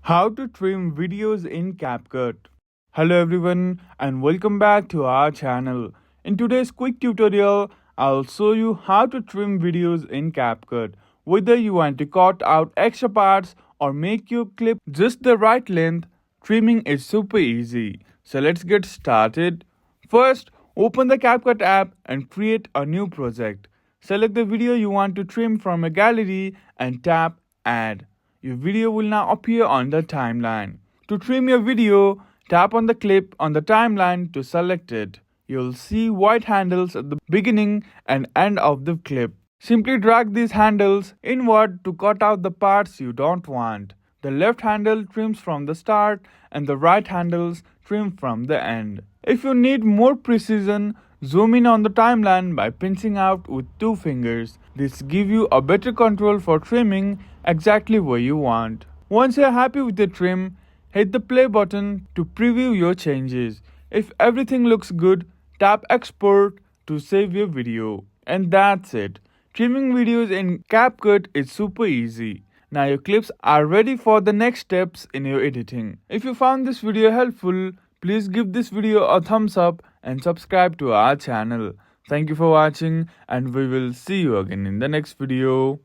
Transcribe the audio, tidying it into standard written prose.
How to trim videos in CapCut. Hello everyone and welcome back to our channel. In today's quick tutorial, I'll show you how to trim videos in CapCut. Whether you want to cut out extra parts or make your clip just the right length, trimming is super easy. So let's get started. First, open the CapCut app and create a new project. Select the video you want to trim from a gallery and tap Add. Your video will now appear on the timeline. To trim your video, tap on the clip on the timeline to select it. You'll see white handles at the beginning and end of the clip. Simply drag these handles inward to cut out the parts you don't want. The left handle trims from the start and the right handles trim from the end. If you need more precision, zoom in on the timeline by pinching out with two fingers. This gives you a better control for trimming exactly where you want. Once you're happy with the trim, hit the play button to preview your changes. If everything looks good, tap export to save your video. And that's it. Trimming videos in CapCut is super easy. Now your clips are ready for the next steps in your editing. If you found this video helpful, please give this video a thumbs up and subscribe to our channel. Thank you for watching and we will see you again in the next video.